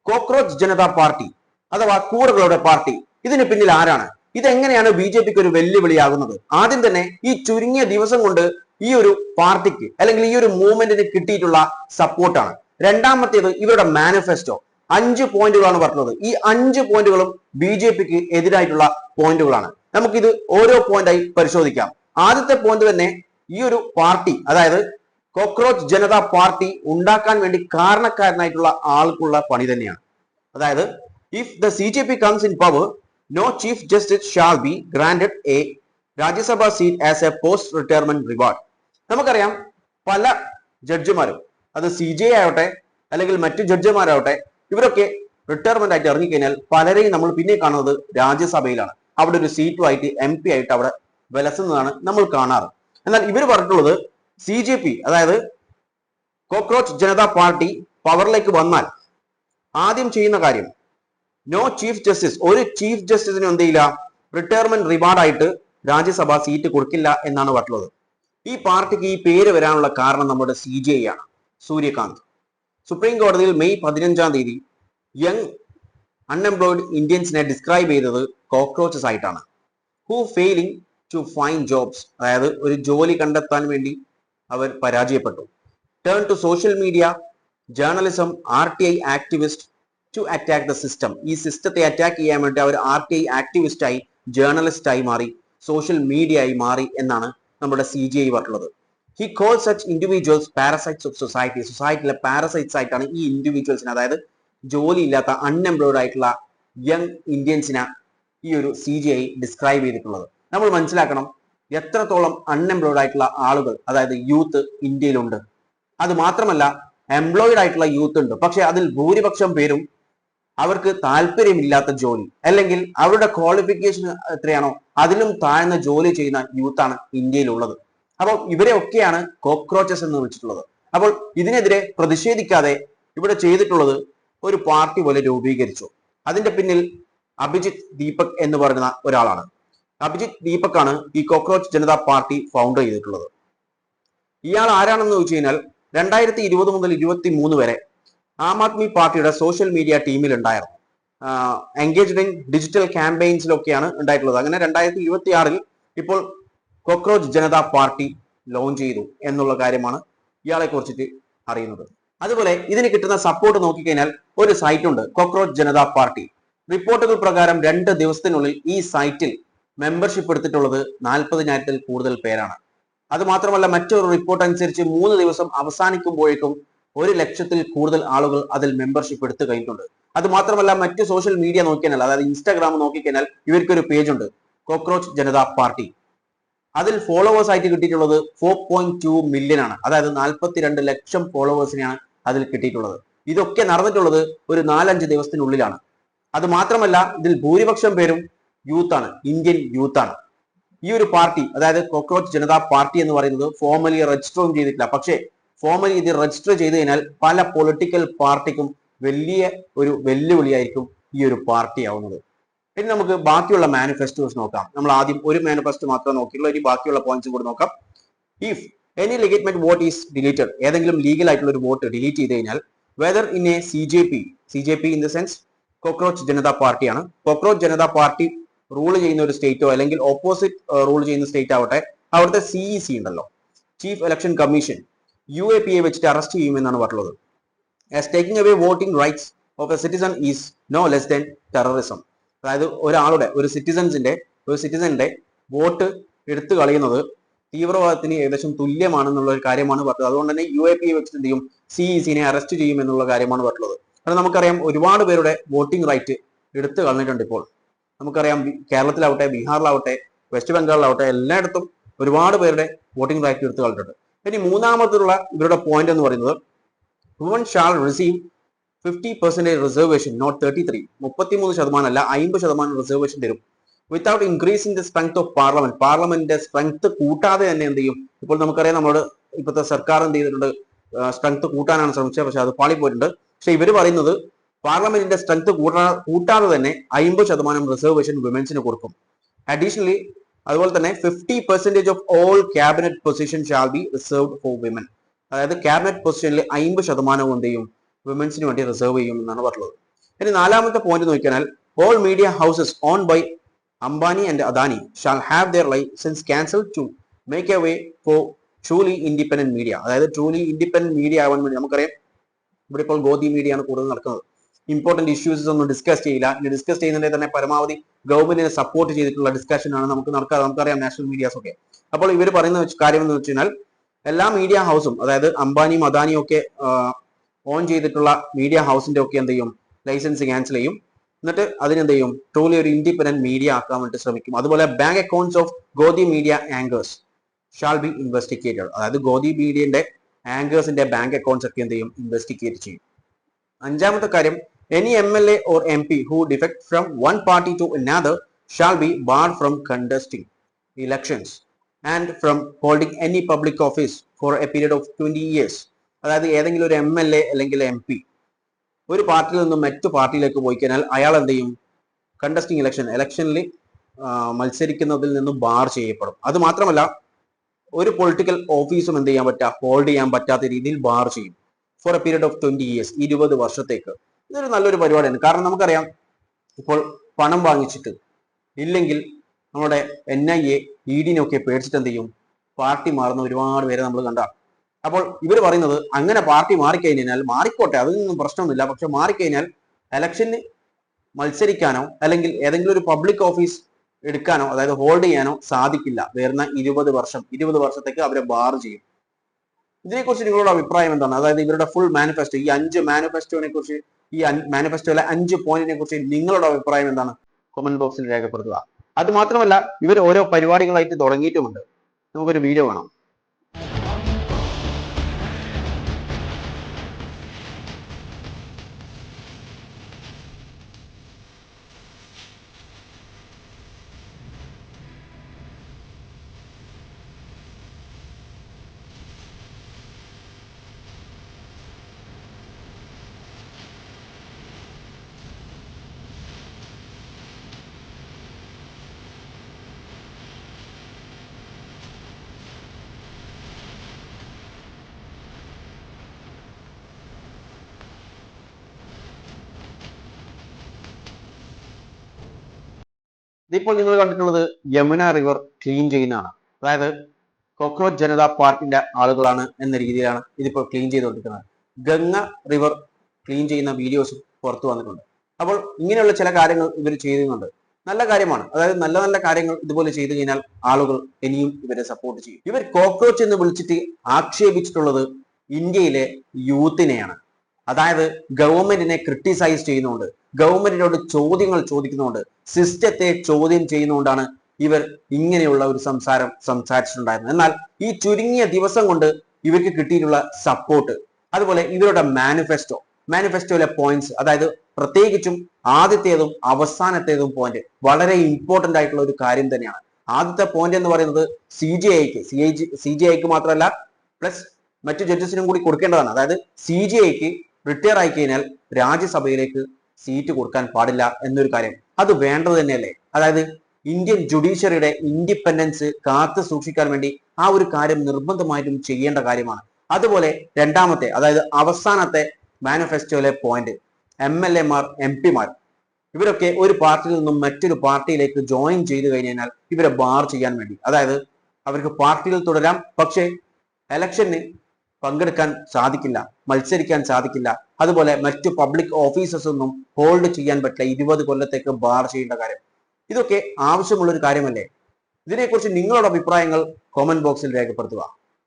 Cockroach Janata party അഥവാ കൂടകളുടെ party ഇതിന് പിന്നിൽ ആരാണ്? ഇതെങ്ങനെയാണ് ബി ജെ പിക്ക് ഒരു വെല്ലുവിളിയാകുന്നത്? ആദ്യം തന്നെ ഈ ചുരുങ്ങിയ ദിവസം കൊണ്ട് ഈ ഒരു പാർട്ടിക്ക് അല്ലെങ്കിൽ ഈ ഒരു മൂവ്മെന്റിന് കിട്ടിയിട്ടുള്ള സപ്പോർട്ടാണ്. രണ്ടാമത്തേത് ഇവരുടെ മാനിഫെസ്റ്റോ 5 പോയിന്റുകളാണ് പറഞ്ഞത്. ഈ 5 പോയിന്റുകളും ബി ജെ പിക്ക് എതിരായിട്ടുള്ള പോയിന്റുകളാണ്. നമുക്കിത് ഓരോ പോയിന്റായി പരിശോധിക്കാം. ആദ്യത്തെ പോയിന്റ് തന്നെ ഈ ഒരു പാർട്ടി അതായത് കോക്രോച്ച് ജനതാ പാർട്ടി ഉണ്ടാക്കാൻ വേണ്ടി കാരണക്കാരനായിട്ടുള്ള ആൾക്കുള്ള പണി തന്നെയാണ്. അതായത് if the C J P comes in power, no chief justice shall be granted a Rajya Sabha seat as a post retirement reward. നമുക്കറിയാം പല ജഡ്ജിമാരും, അത് സി ജെ ആവട്ടെ അല്ലെങ്കിൽ മറ്റു ജഡ്ജിമാരാവട്ടെ, ഇവരൊക്കെ റിട്ടയർമെന്റ് ആയിട്ട് ഇറങ്ങിക്കഴിഞ്ഞാൽ പലരെയും നമ്മൾ പിന്നെ കാണുന്നത് രാജ്യസഭയിലാണ്. അവിടെ ഒരു സീറ്റുമായിട്ട് MP ആയിട്ട് അവിടെ വിലസുന്നതാണ് നമ്മൾ കാണാറ്. എന്നാൽ ഇവർ പറഞ്ഞിട്ടുള്ളത് സി ജെ പി അതായത് കോക്രോച്ച് ജനതാ പാർട്ടി പവറിലേക്ക് വന്നാൽ ആദ്യം ചെയ്യുന്ന കാര്യം നോ ചീഫ് ജസ്റ്റിസ്, ഒരു ചീഫ് ജസ്റ്റിസിന് എന്ത് ചെയ്യില്ല, റിട്ടയർമെന്റ് റിവാർഡായിട്ട് രാജ്യസഭ സീറ്റ് കൊടുക്കില്ല എന്നാണ് പറഞ്ഞിട്ടുള്ളത്. ഈ പാർട്ടിക്ക് ഈ പേര് വരാനുള്ള കാരണം നമ്മുടെ CJI ആണ്, സൂര്യകാന്ത്. സുപ്രീം കോടതിയിൽ മെയ് 15-ാം തീയതി യങ് അൺഎംപ്ലോയിഡ് ഇന്ത്യൻസിനെ ഡിസ്ക്രൈബ് ചെയ്തത് കോക്രോച്ചസ് ആയിട്ടാണ്. Who failing to find jobs, അതായത് ഒരു ജോലി കണ്ടെത്താൻ വേണ്ടി അവർ പരാജയപ്പെട്ടു. Turn to social media, journalism, RTI activist to attack the system. ഈ സിസ്റ്റത്തെ അറ്റാക്ക് ചെയ്യാൻ വേണ്ടി അവർ RTI ആക്ടിവിസ്റ്റായി, ജേർണലിസ്റ്റായി മാറി, സോഷ്യൽ മീഡിയ ആയി മാറി എന്നാണ് നമ്മുടെ CJI പറഞ്ഞിട്ടുള്ളത്. He call such individuals parasites of society. സൊസൈറ്റിയിലെ പാരസൈറ്റ്സ് ആയിട്ടാണ് ഈ ഇൻഡിവിജ്വൽസിനെ, അതായത് ജോലി ഇല്ലാത്ത അൺഎംപ്ലോയിഡ് ആയിട്ടുള്ള യങ് ഇന്ത്യൻസിനെ ഈ ഒരു CJI ഡിസ്ക്രൈബ് ചെയ്തിട്ടുള്ളത്. നമ്മൾ മനസ്സിലാക്കണം എത്രത്തോളം അൺഎംപ്ലോയിഡ് ആയിട്ടുള്ള ആളുകൾ, അതായത് യൂത്ത് ഇന്ത്യയിലുണ്ട്. അത് മാത്രമല്ല എംപ്ലോയിഡ് ആയിട്ടുള്ള യൂത്ത് ഉണ്ട്, പക്ഷെ അതിൽ ഭൂരിപക്ഷം പേരും അവർക്ക് താല്പര്യമില്ലാത്ത ജോലി അല്ലെങ്കിൽ അവരുടെ ക്വാളിഫിക്കേഷൻ എത്രയാണോ അതിലും താഴ്ന്ന ജോലി ചെയ്യുന്ന യൂത്താണ് ഇന്ത്യയിലുള്ളത്. അപ്പോൾ ഇവരെ ഒക്കെയാണ് കോക്രോച്ചസ് എന്ന് വിളിച്ചിട്ടുള്ളത്. അപ്പോൾ ഇതിനെതിരെ പ്രതിഷേധിക്കാതെ ഇവിടെ ചെയ്തിട്ടുള്ളത് ഒരു പാർട്ടി പോലെ രൂപീകരിച്ചു. അതിന്റെ പിന്നിൽ അഭിജിത്ത് ദീപക് എന്ന് പറയുന്ന ഒരാളാണ്. അഭിജിത്ത് ദീപക് ആണ് ഈ കോക്രോച്ച് ജനതാ പാർട്ടി ഫൗണ്ടർ ചെയ്തിട്ടുള്ളത്. ഇയാൾ ആരാണെന്ന് ചോദിച്ചു കഴിഞ്ഞാൽ 2020 മുതൽ 2023 വരെ ആം ആദ്മി പാർട്ടിയുടെ സോഷ്യൽ മീഡിയ ടീമിൽ ഉണ്ടായിരുന്നു. എൻഗേജ്ഡ് ഇൻ ഡിജിറ്റൽ ക്യാമ്പയിൻസിലൊക്കെയാണ് ഉണ്ടായിട്ടുള്ളത്. അങ്ങനെ 2026-ൽ ഇപ്പോൾ കോക്രോച്ച് ജനതാ പാർട്ടി ലോഞ്ച് ചെയ്തു എന്നുള്ള കാര്യമാണ് ഇയാളെ കുറിച്ചിട്ട് അറിയുന്നത്. അതുപോലെ ഇതിന് കിട്ടുന്ന സപ്പോർട്ട് നോക്കിക്കഴിഞ്ഞാൽ ഒരു സൈറ്റ് ഉണ്ട്, കോക്രോച്ച് ജനതാ പാർട്ടി. റിപ്പോർട്ടുകൾ പ്രകാരം 2 ദിവസത്തിനുള്ളിൽ ഈ സൈറ്റിൽ മെമ്പർഷിപ്പ് എടുത്തിട്ടുള്ളത് 40,000-ൽ കൂടുതൽ പേരാണ്. അത് മാത്രമല്ല മറ്റൊരു റിപ്പോർട്ട് അനുസരിച്ച് 3 ദിവസം അവസാനിക്കുമ്പോഴേക്കും 1,00,000-ൽ കൂടുതൽ ആളുകൾ അതിൽ മെമ്പർഷിപ്പ് എടുത്തു കഴിഞ്ഞിട്ടുണ്ട്. അത് മാത്രമല്ല മറ്റ് സോഷ്യൽ മീഡിയ നോക്കിക്കഴിഞ്ഞാൽ, അതായത് ഇൻസ്റ്റാഗ്രാം നോക്കിക്കഴിഞ്ഞാൽ ഇവർക്കൊരു പേജ് ഉണ്ട്, കോക്രോച്ച് ജനതാ പാർട്ടി. അതിൽ ഫോളോവേഴ്സ് ആയിട്ട് കിട്ടിയിട്ടുള്ളത് 4.2 മില്യൺ ആണ്. അതായത് 42 ലക്ഷം ഫോളോവേഴ്സിനെയാണ് അതിൽ കിട്ടിയിട്ടുള്ളത്. ഇതൊക്കെ നടന്നിട്ടുള്ളത് ഒരു 4-5 ദിവസത്തിനുള്ളിലാണ്. അത് മാത്രമല്ല ഇതിൽ ഭൂരിപക്ഷം പേരും യൂത്താണ്, ഇന്ത്യൻ യൂത്താണ്. ഈ ഒരു പാർട്ടി അതായത് കോക്രോച്ച് ജനതാ പാർട്ടി എന്ന് പറയുന്നത് ഫോർമലി രജിസ്റ്ററും ചെയ്തിട്ടില്ല. പക്ഷേ ഫോർമലി ഇത് രജിസ്റ്റർ ചെയ്ത് കഴിഞ്ഞാൽ പല പൊളിറ്റിക്കൽ പാർട്ടിക്കും വലിയ ഒരു വെല്ലുവിളിയായിരിക്കും ഈ ഒരു പാർട്ടി ആവുന്നത്. ഇനി നമുക്ക് ബാക്കിയുള്ള മാനിഫെസ്റ്റോസ് നോക്കാം. നമ്മൾ ആദ്യം ഒരു മാനിഫെസ്റ്റോ മാത്രമേ നോക്കിയുള്ളൂ. ഇനി ബാക്കിയുള്ള പോയിന്റ്സ് കൂടി നോക്കാം. If any legitimate what is deleted, ഏതെങ്കിലും ലീഗൽ ആയിട്ടുള്ള ഒരു വോട്ട് ഡിലീറ്റ് ചെയ്ത് കഴിഞ്ഞാൽ, whether in A CJP in the sense cockroach Janata പാർട്ടിയാണ്. കോക്രോച്ച് ജനതാ പാർട്ടി റൂൾ ചെയ്യുന്ന ഒരു സ്റ്റേറ്റോ അല്ലെങ്കിൽ ഓപ്പോസിറ്റ് റൂൾ ചെയ്യുന്ന സ്റ്റേറ്റ് ആവട്ടെ, അവിടുത്തെ CEC ഉണ്ടല്ലോ, ചീഫ് ഇലക്ഷൻ കമ്മീഷൻ, UAPA വെച്ചിട്ട് അറസ്റ്റ് ചെയ്യുമെന്നാണ് പറഞ്ഞത്. As taking away voting rights of a citizen is no less than terrorism. അതായത് ഒരു സിറ്റിസന്റെ വോട്ട് എടുത്തു കളയുന്നത് തീവ്രവാദത്തിന് ഏകദേശം തുല്യമാണെന്നുള്ള ഒരു കാര്യമാണ് പറഞ്ഞത്. അതുകൊണ്ട് തന്നെ UAPA വെച്ചിട്ട് എന്ത് ചെയ്യും, CEC-നെ അറസ്റ്റ് ചെയ്യും എന്നുള്ള കാര്യമാണ് പറഞ്ഞത്. കാരണം നമുക്കറിയാം ഒരുപാട് പേരുടെ വോട്ടിംഗ് റൈറ്റ് എടുത്തു കളഞ്ഞിട്ടുണ്ട്. ഇപ്പോൾ നമുക്കറിയാം കേരളത്തിലാവട്ടെ, ബീഹാറിലാവട്ടെ, വെസ്റ്റ് ബംഗാളിലാവട്ടെ, എല്ലായിടത്തും ഒരുപാട് പേരുടെ വോട്ടിംഗ് റൈറ്റ് എടുത്തു കളഞ്ഞിട്ടുണ്ട്. ഇനി മൂന്നാമത്തുള്ള ഇവരുടെ പോയിന്റ് എന്ന് പറയുന്നത് women shall receive 50% reservation, not 33. 33% അല്ല 50% റിസർവേഷൻ തരും. Without increasing the strength of parliament. പാർലമെന്റിന്റെ സ്ട്രെങ്ത് കൂട്ടാതെ തന്നെ എന്ത് ചെയ്യും, ഇപ്പോൾ നമുക്കറിയാം നമ്മുടെ ഇപ്പോഴത്തെ സർക്കാർ എന്ത് ചെയ്തിട്ടുണ്ട്, സ്ട്രെങ്ത് കൂട്ടാനാണ് ശ്രമിച്ചത്, പക്ഷെ അത് പാളിപ്പോയിട്ടുണ്ട്. പക്ഷെ ഇവർ പറയുന്നത് പാർലമെന്റിന്റെ സ്ട്രെങ്ത് കൂട്ടാതെ തന്നെ 50% റിസർവേഷൻ വിമൻസിന് കൊടുക്കും. അഡീഷണലി അതുപോലെ തന്നെ 50% of all cabinet position shall be reserved for women. അതായത് ക്യാബിനറ്റ് പൊസിഷനിൽ 50% എന്ത് ചെയ്യും, വിമൻസിന് വേണ്ടി റിസർവ് ചെയ്യും എന്നാണ് പറഞ്ഞത്. ഇനി നാലാമത്തെ പോയിന്റ് നോക്കിയാൽ all media houses owned by Ambani and Adani shall have their license cancelled to make a way for truly independent media. അതായത് truly independent media ആവാൻ വേണ്ടി നമുക്കറിയാം ഇവിടെ ഇപ്പോൾ ഗോദി മീഡിയ ആണ് കൂടുതൽ നടക്കുന്നത്. ഇമ്പോർട്ടന്റ് ഇഷ്യൂസ് ഒന്നും ഡിസ്കസ് ചെയ്യില്ല. ഇനി ഡിസ്കസ് ചെയ്യുന്നതിന്റെ തന്നെ പരമാവധി ഗവൺമെന്റിനെ സപ്പോർട്ട് ചെയ്തിട്ടുള്ള ഡിസ്കഷൻ ആണ് നമുക്കറിയാം നാഷണൽ മീഡിയാസ് ഒക്കെ. അപ്പോൾ ഇവർ പറയുന്ന കാര്യം എന്ന് വെച്ച് കഴിഞ്ഞാൽ എല്ലാ മീഡിയ ഹൗസും അതായത് അംബാനിയും അദാനിയും ഒക്കെ ഓൺ ചെയ്തിട്ടുള്ള മീഡിയ ഹൗസിന്റെ ഒക്കെ എന്ത് ചെയ്യും, ലൈസൻസ് ക്യാൻസൽ ചെയ്യും. എന്നിട്ട് അതിനെന്ത് ചെയ്യും, ട്രൂലി ഒരു ഇൻഡിപെൻഡന്റ് മീഡിയ ആക്കാൻ വേണ്ടി ശ്രമിക്കും. അതുപോലെ bank accounts of Godi media anchors shall be investigated. അതായത് ഗോദി മീഡിയന്റെ ആങ്കേഴ്സിന്റെ ബാങ്ക് അക്കൗണ്ട്സ് ഒക്കെ എന്ത് ചെയ്യും, ഇൻവെസ്റ്റിഗേറ്റ് ചെയ്യും. അഞ്ചാമത്തെ കാര്യം, any MLA or MP who defect from one party to another shall be barred from contesting elections and from holding any public office for a period of 20 years. അതായത് ഏതെങ്കിലും ഒരു MLA അല്ലെങ്കിൽ MP ഒരു പാർട്ടിയിൽ നിന്നും മറ്റു പാർട്ടിയിലേക്ക് പോയി കഴിഞ്ഞാൽ അയാൾ എന്ത് ചെയ്യും, കണ്ടസ്റ്റിംഗ് ഇലക്ഷനിൽ മത്സരിക്കുന്നതിൽ നിന്നും ബാർ ചെയ്യപ്പെടും. അത് മാത്രമല്ല ഒരു പൊളിറ്റിക്കൽ ഓഫീസും എന്ത് ചെയ്യാൻ ഹോൾഡ് ചെയ്യാൻ പറ്റാത്ത രീതിയിൽ ബാർ ചെയ്യും for a period of 20 years, 20 വർഷത്തേക്ക്. ഇതൊരു നല്ലൊരു പരിപാടിയാണ്. കാരണം നമുക്കറിയാം ഇപ്പോൾ പണം വാങ്ങിച്ചിട്ട് ഇല്ലെങ്കിൽ നമ്മുടെ NIA ED ഒക്കെ പേടിച്ചിട്ട് എന്ത് ചെയ്യും, പാർട്ടി മാറുന്ന ഒരുപാട് പേരെ നമ്മൾ കണ്ട. അപ്പോൾ ഇവർ പറയുന്നത് അങ്ങനെ പാർട്ടി മാറിക്കഴിഞ്ഞാൽ മാറിക്കോട്ടെ, അതിനൊന്നും പ്രശ്നമൊന്നുമില്ല, പക്ഷെ മാറിക്കഴിഞ്ഞാൽ ഇലക്ഷന് മത്സരിക്കാനോ അല്ലെങ്കിൽ ഏതെങ്കിലും ഒരു പബ്ലിക് ഓഫീസ് എടുക്കാനോ അതായത് ഹോൾഡ് ചെയ്യാനോ സാധിക്കില്ല. വരുന്ന 20 വർഷത്തേക്ക് അവരെ ബാർ ചെയ്യും. ഇതിനെക്കുറിച്ച് നിങ്ങളുടെ അഭിപ്രായം എന്താണ്? അതായത് ഇവരുടെ ഫുൾ മാനിഫെസ്റ്റോ, ഈ 5 മാനിഫെസ്റ്റോനെ കുറിച്ച്, ഈ മാനിഫെസ്റ്റോയിലെ 5 പോയിന്റിനെ കുറിച്ച് നിങ്ങളുടെ അഭിപ്രായം എന്താണ്? കമന്റ് ബോക്സിൽ രേഖപ്പെടുത്തുക. അത് മാത്രമല്ല ഇവർ ഓരോ പരിപാടികളായിട്ട് തുടങ്ങിയിട്ടുമുണ്ട്. നമുക്കൊരു വീഡിയോ കാണാം. ഇതിപ്പോൾ നിങ്ങൾ കണ്ടിട്ടുള്ളത് യമുന റിവർ ക്ലീൻ ചെയ്യുന്നതാണ്. അതായത് കോക്രോച്ച് ജനതാ പാർട്ടിന്റെ ആളുകളാണ് എന്ന രീതിയിലാണ് ഇതിപ്പോൾ ക്ലീൻ ചെയ്തുകൊണ്ടിരിക്കുന്നത്. ഗംഗ റിവർ ക്ലീൻ ചെയ്യുന്ന വീഡിയോസ് പുറത്തു വന്നിട്ടുണ്ട്. അപ്പോൾ ഇങ്ങനെയുള്ള ചില കാര്യങ്ങൾ ഇവർ ചെയ്യുന്നുണ്ട്. നല്ല കാര്യമാണ്. അതായത് നല്ല നല്ല കാര്യങ്ങൾ ഇതുപോലെ ചെയ്തു കഴിഞ്ഞാൽ ആളുകൾ ഇനിയും ഇവരെ സപ്പോർട്ട് ചെയ്യും. ഇവർ കോക്രോച്ച് എന്ന് വിളിച്ചിട്ട് ആക്ഷേപിച്ചിട്ടുള്ളത് ഇന്ത്യയിലെ യൂത്തിനെയാണ്. അതായത് ഗവൺമെന്റിനെ ക്രിട്ടിസൈസ് ചെയ്യുന്നുണ്ട്, ഗവൺമെന്റിനോട് ചോദ്യങ്ങൾ ചോദിക്കുന്നുണ്ട്, സിസ്റ്റത്തെ ചോദ്യം ചെയ്യുന്നതുകൊണ്ടാണ് ഇവർ ഇങ്ങനെയുള്ള ഒരു സംസാരിച്ചിട്ടുണ്ടായിരുന്നത്. എന്നാൽ ഈ ചുരുങ്ങിയ ദിവസം കൊണ്ട് ഇവർക്ക് കിട്ടിയിട്ടുള്ള സപ്പോർട്ട്, അതുപോലെ ഇവരുടെ മാനിഫെസ്റ്റോയിലെ പോയിന്റ്സ്, അതായത് പ്രത്യേകിച്ചും ആദ്യത്തേതും അവസാനത്തേതും പോയിന്റ് വളരെ ഇമ്പോർട്ടന്റ് ആയിട്ടുള്ള ഒരു കാര്യം തന്നെയാണ്. ആദ്യത്തെ പോയിന്റ് എന്ന് പറയുന്നത് CJIക്ക് മാത്രമല്ല പ്ലസ് മറ്റു ജഡ്ജസിനും കൂടി കൊടുക്കേണ്ടതാണ്. അതായത് CJIക്ക് റിട്ടയർ ആയി കഴിഞ്ഞാൽ രാജ്യസഭയിലേക്ക് സീറ്റ് കൊടുക്കാൻ പാടില്ല എന്നൊരു കാര്യം. അത് വേണ്ടത് തന്നെയല്ലേ? അതായത് ഇന്ത്യൻ ജുഡീഷ്യറിയുടെ ഇൻഡിപെൻഡൻസ് കാത്തു സൂക്ഷിക്കാൻ വേണ്ടി ആ ഒരു കാര്യം നിർബന്ധമായിട്ടും ചെയ്യേണ്ട കാര്യമാണ്. അതുപോലെ രണ്ടാമത്തെ, അതായത് അവസാനത്തെ മാനിഫെസ്റ്റോയിലെ പോയിന്റ്, MLA മാർ MP മാർ ഇവരൊക്കെ ഒരു പാർട്ടിയിൽ നിന്നും മറ്റൊരു പാർട്ടിയിലേക്ക് ജോയിൻ ചെയ്തു കഴിഞ്ഞാൽ ഇവരെ ബാർ ചെയ്യാൻ വേണ്ടി, അതായത് അവർക്ക് പാർട്ടിയിൽ തുടരാം, പക്ഷേ ഇലക്ഷന് പങ്കെടുക്കാൻ സാധിക്കില്ല, മത്സരിക്കാൻ സാധിക്കില്ല. അതുപോലെ മറ്റു പബ്ലിക് ഓഫീസസ് ഒന്നും ഹോൾഡ് ചെയ്യാൻ പറ്റില്ല. 20 കൊല്ലത്തേക്ക് ബാർ ചെയ്യേണ്ട കാര്യം. ഇതൊക്കെ ആവശ്യമുള്ളൊരു കാര്യമല്ലേ? ഇതിനെക്കുറിച്ച് നിങ്ങളുടെ അഭിപ്രായങ്ങൾ കമന്റ് ബോക്സിൽ രേഖപ്പെടുത്തുക.